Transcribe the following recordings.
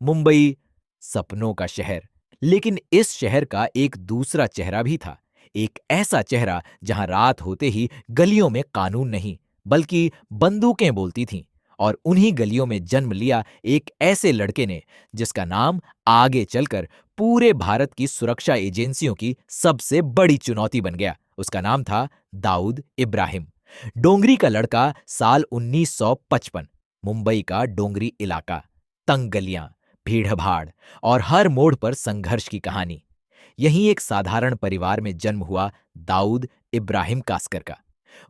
मुंबई सपनों का शहर, लेकिन इस शहर का एक दूसरा चेहरा भी था। एक ऐसा चेहरा जहां रात होते ही गलियों में कानून नहीं, बल्कि बंदूकें बोलती थीं। और उन्हीं गलियों में जन्म लिया एक ऐसे लड़के ने जिसका नाम आगे चलकर पूरे भारत की सुरक्षा एजेंसियों की सबसे बड़ी चुनौती बन गया। उसका नाम था दाऊद इब्राहिम। डोंगरी का लड़का, साल 1955। मुंबई का डोंगरी इलाका, तंग गलियां, भीड़-भाड़ और हर मोड़ पर संघर्ष की कहानी। यहीं एक साधारण परिवार में जन्म हुआ दाऊद इब्राहिम कास्कर का।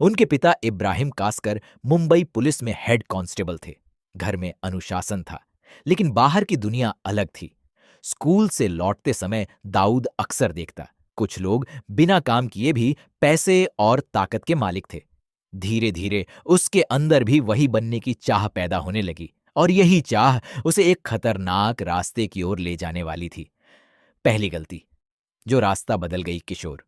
उनके पिता इब्राहिम कास्कर मुंबई पुलिस में हेड कांस्टेबल थे। घर में अनुशासन था, लेकिन बाहर की दुनिया अलग थी। स्कूल से लौटते समय दाऊद अक्सर देखता, कुछ लोग बिना काम किए भी पैसे और ताकत के मालिक थे। धीरे धीरे उसके अंदर भी वही बनने की चाह पैदा होने लगी, और यही चाह उसे एक खतरनाक रास्ते की ओर ले जाने वाली थी। पहली गलती जो रास्ता बदल गई किशोर।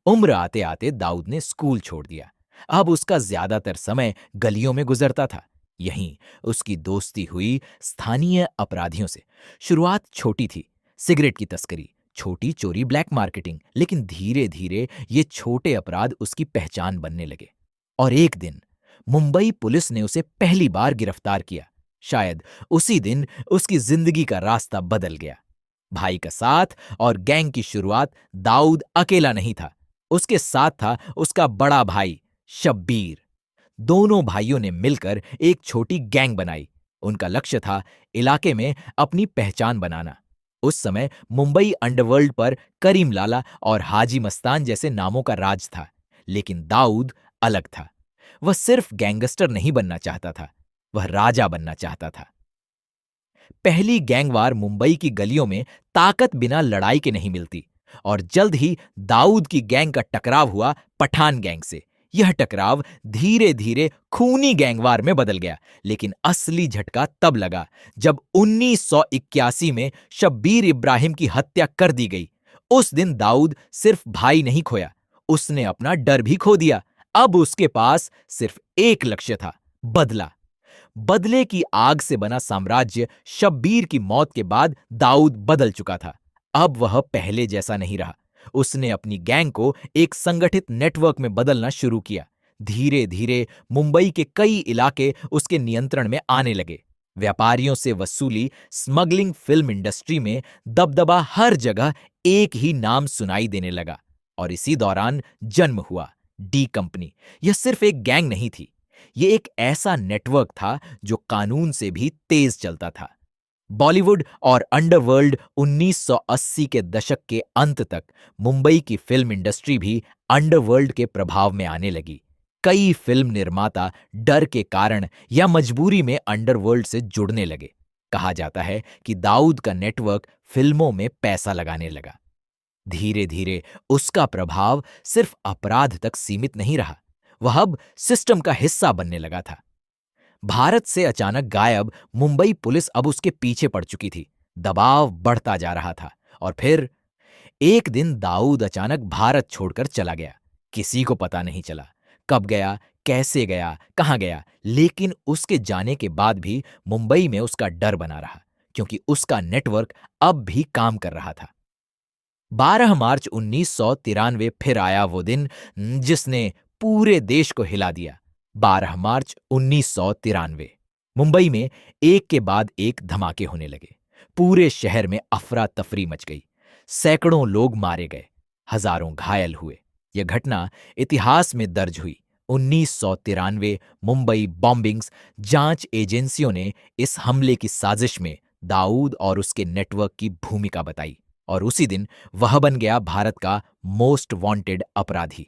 उम्र आते आते दाऊद ने स्कूल छोड़ दिया। अब उसका ज्यादातर समय गलियों में गुजरता था। यहीं उसकी दोस्ती हुई स्थानीय अपराधियों से। शुरुआत छोटी थी, सिगरेट की तस्करी, छोटी चोरी, ब्लैक मार्केटिंग, लेकिन धीरे धीरे ये छोटे अपराध उसकी पहचान बनने लगे। और एक दिन मुंबई पुलिस ने उसे पहली बार गिरफ्तार किया। शायद उसी दिन उसकी जिंदगी का रास्ता बदल गया। भाई का साथ और गैंग की शुरुआत दाऊद अकेला नहीं था। उसके साथ था उसका बड़ा भाई शब्बीर। दोनों भाइयों ने मिलकर एक छोटी गैंग बनाई। उनका लक्ष्य था इलाके में अपनी पहचान बनाना। उस समय मुंबई अंडरवर्ल्ड पर करीम लाला और हाजी मस्तान जैसे नामों का राज था। लेकिन दाऊद अलग था। वह सिर्फ गैंगस्टर नहीं बनना चाहता था, वह राजा बनना चाहता था। पहली गैंगवार मुंबई की गलियों में ताकत बिना लड़ाई के नहीं मिलती, और जल्द ही दाऊद की गैंग का टकराव हुआ पठान गैंग से। यह टकराव धीरे धीरे खूनी गैंगवार में बदल गया, लेकिन असली झटका तब लगा जब 1981 में शब्बीर इब्राहिम की हत्या कर दी गई। उस दिन दाऊद सिर्फ भाई नहीं खोया, उसने अपना डर भी खो दिया। अब उसके पास सिर्फ एक लक्ष्य था, बदला। बदले की आग से बना साम्राज्य। शब्बीर की मौत के बाद दाऊद बदल चुका था। अब वह पहले जैसा नहीं रहा। उसने अपनी गैंग को एक संगठित नेटवर्क में बदलना शुरू किया। धीरे धीरे मुंबई के कई इलाके उसके नियंत्रण में आने लगे। व्यापारियों से वसूली, स्मगलिंग, फिल्म इंडस्ट्री में दबदबा, हर जगह एक ही नाम सुनाई देने लगा। और इसी दौरान जन्म हुआ डी कंपनी। यह सिर्फ एक गैंग नहीं थी, ये एक ऐसा नेटवर्क था जो कानून से भी तेज चलता था। बॉलीवुड और अंडरवर्ल्ड 1980 के दशक के अंत तक मुंबई की फिल्म इंडस्ट्री भी अंडरवर्ल्ड के प्रभाव में आने लगी। कई फिल्म निर्माता डर के कारण या मजबूरी में अंडरवर्ल्ड से जुड़ने लगे। कहा जाता है कि दाऊद का नेटवर्क फिल्मों में पैसा लगाने लगा। धीरे धीरे उसका प्रभाव सिर्फ अपराध तक सीमित नहीं रहा, वह अब सिस्टम का हिस्सा बनने लगा था। भारत से अचानक गायब मुंबई पुलिस अब उसके पीछे पड़ चुकी थी। दबाव बढ़ता जा रहा था। और फिर एक दिन दाऊद अचानक भारत छोड़कर चला गया। किसी को पता नहीं चला कब गया, कैसे गया, कहां गया, लेकिन उसके जाने के बाद भी मुंबई में उसका डर बना रहा, क्योंकि उसका नेटवर्क अब भी काम कर रहा था। 12 मार्च 1993 फिर आया वो दिन जिसने पूरे देश को हिला दिया। 12 मार्च 1993 मुंबई में एक के बाद एक धमाके होने लगे। पूरे शहर में अफरा तफरी मच गई। सैकड़ों लोग मारे गए, हजारों घायल हुए। यह घटना इतिहास में दर्ज हुई। 1993 मुंबई बॉम्बिंग्स। जांच एजेंसियों ने इस हमले की साजिश में दाऊद और उसके नेटवर्क की भूमिका बताई, और उसी दिन वह बन गया भारत का मोस्ट वांटेड अपराधी।